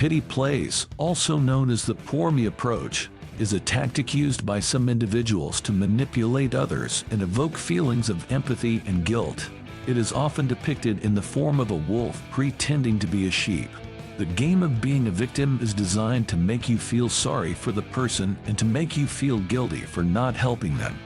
Pity plays, also known as the poor me approach, is a tactic used by some individuals to manipulate others and evoke feelings of empathy and guilt. It is often depicted in the form of a wolf pretending to be a sheep. The game of being a victim is designed to make you feel sorry for the person and to make you feel guilty for not helping them.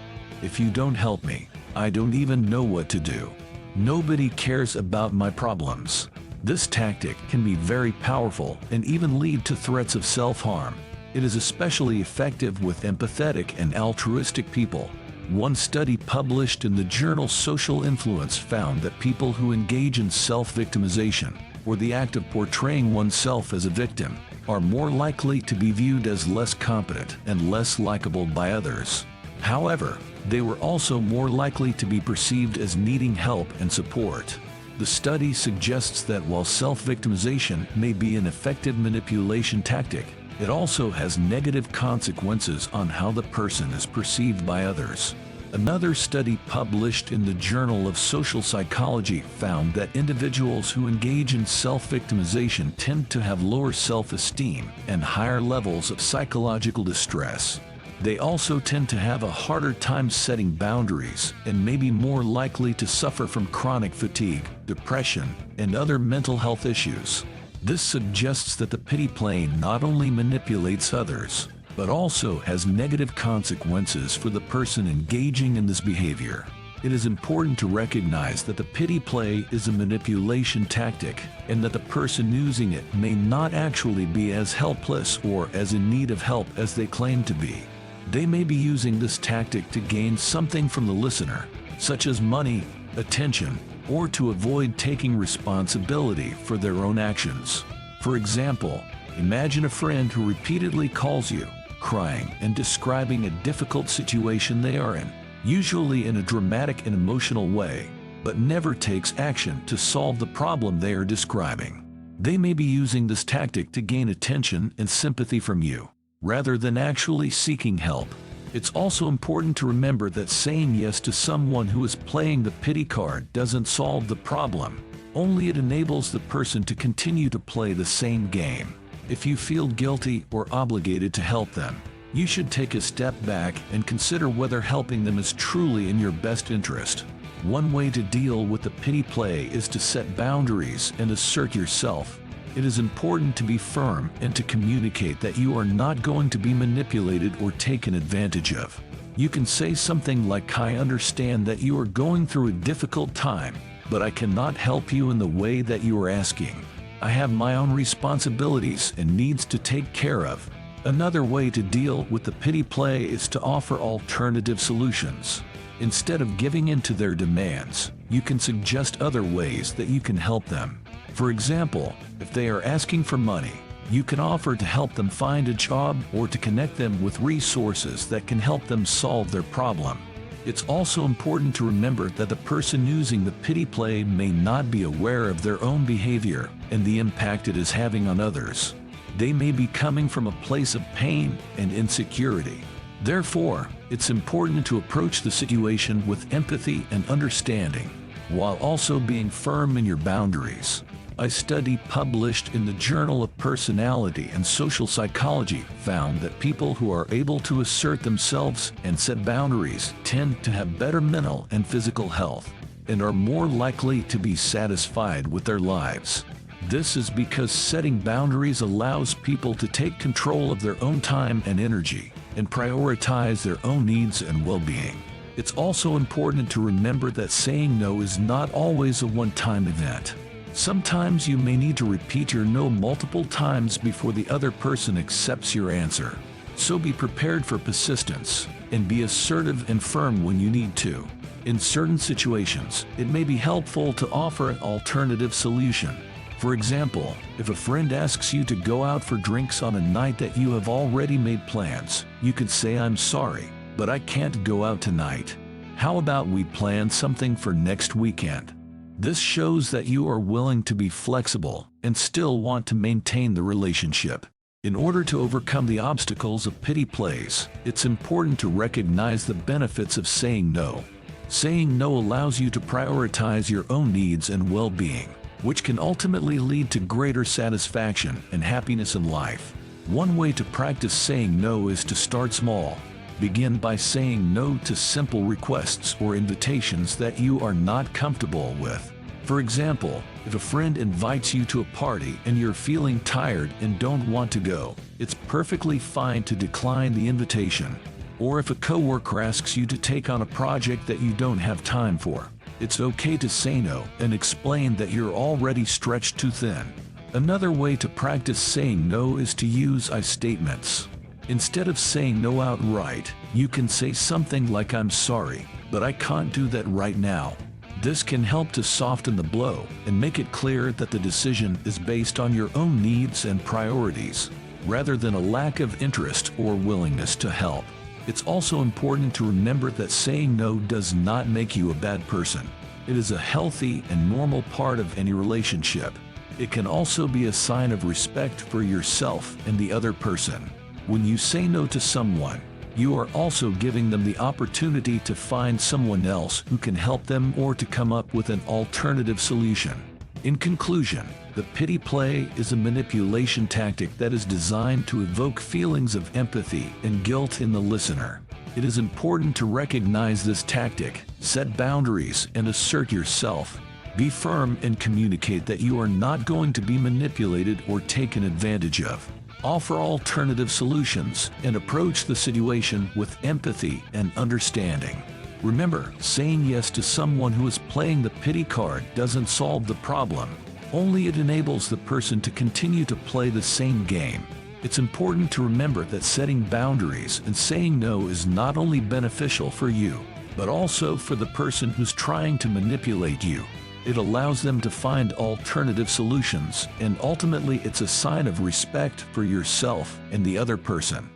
If you don't help me, I don't even know what to do. Nobody cares about my problems. This tactic can be very powerful and even lead to threats of self-harm. It is especially effective with empathetic and altruistic people. One study published in the journal Social Influence found that people who engage in self-victimization, or the act of portraying oneself as a victim, are more likely to be viewed as less competent and less likable by others. However, they were also more likely to be perceived as needing help and support. The study suggests that while self-victimization may be an effective manipulation tactic, it also has negative consequences on how the person is perceived by others. Another study published in the Journal of Social Psychology found that individuals who engage in self-victimization tend to have lower self-esteem and higher levels of psychological distress. They also tend to have a harder time setting boundaries and may be more likely to suffer from chronic fatigue, depression, and other mental health issues. This suggests that the pity play not only manipulates others, but also has negative consequences for the person engaging in this behavior. It is important to recognize that the pity play is a manipulation tactic and that the person using it may not actually be as helpless or as in need of help as they claim to be. They may be using this tactic to gain something from the listener, such as money, attention, or to avoid taking responsibility for their own actions. For example, imagine a friend who repeatedly calls you, crying and describing a difficult situation they are in, usually in a dramatic and emotional way, but never takes action to solve the problem they are describing. They may be using this tactic to gain attention and sympathy from you, rather than actually seeking help. It's also important to remember that saying yes to someone who is playing the pity card doesn't solve the problem. Only it enables the person to continue to play the same game. If you feel guilty or obligated to help them, you should take a step back and consider whether helping them is truly in your best interest. One way to deal with the pity play is to set boundaries and assert yourself. It is important to be firm and to communicate that you are not going to be manipulated or taken advantage of. You can say something like, "I understand that you are going through a difficult time, but I cannot help you in the way that you are asking. I have my own responsibilities and needs to take care of." Another way to deal with the pity play is to offer alternative solutions. Instead of giving in to their demands, you can suggest other ways that you can help them. For example, if they are asking for money, you can offer to help them find a job or to connect them with resources that can help them solve their problem. It's also important to remember that the person using the pity play may not be aware of their own behavior and the impact it is having on others. They may be coming from a place of pain and insecurity. Therefore, it's important to approach the situation with empathy and understanding, while also being firm in your boundaries. A study published in the Journal of Personality and Social Psychology found that people who are able to assert themselves and set boundaries tend to have better mental and physical health and are more likely to be satisfied with their lives. This is because setting boundaries allows people to take control of their own time and energy and prioritize their own needs and well-being. It's also important to remember that saying no is not always a one-time event. Sometimes you may need to repeat your no multiple times before the other person accepts your answer. So be prepared for persistence and be assertive and firm when you need to. In certain situations, it may be helpful to offer an alternative solution. For example, if a friend asks you to go out for drinks on a night that you have already made plans, you could say, "I'm sorry, but I can't go out tonight. How about we plan something for next weekend?" This shows that you are willing to be flexible and still want to maintain the relationship. In order to overcome the obstacles of pity plays, it's important to recognize the benefits of saying no. Saying no allows you to prioritize your own needs and well-being, which can ultimately lead to greater satisfaction and happiness in life. One way to practice saying no is to start small. Begin by saying no to simple requests or invitations that you are not comfortable with. For example, if a friend invites you to a party and you're feeling tired and don't want to go, it's perfectly fine to decline the invitation. Or if a coworker asks you to take on a project that you don't have time for, it's okay to say no and explain that you're already stretched too thin. Another way to practice saying no is to use I statements. Instead of saying no outright, you can say something like "I'm sorry, but I can't do that right now." This can help to soften the blow and make it clear that the decision is based on your own needs and priorities, rather than a lack of interest or willingness to help. It's also important to remember that saying no does not make you a bad person. It is a healthy and normal part of any relationship. It can also be a sign of respect for yourself and the other person. When you say no to someone, you are also giving them the opportunity to find someone else who can help them or to come up with an alternative solution. In conclusion, the pity play is a manipulation tactic that is designed to evoke feelings of empathy and guilt in the listener. It is important to recognize this tactic, set boundaries, and assert yourself. Be firm and communicate that you are not going to be manipulated or taken advantage of. Offer alternative solutions and approach the situation with empathy and understanding. Remember, saying yes to someone who is playing the pity card doesn't solve the problem. Only it enables the person to continue to play the same game. It's important to remember that setting boundaries and saying no is not only beneficial for you, but also for the person who's trying to manipulate you. It allows them to find alternative solutions, and ultimately it's a sign of respect for yourself and the other person.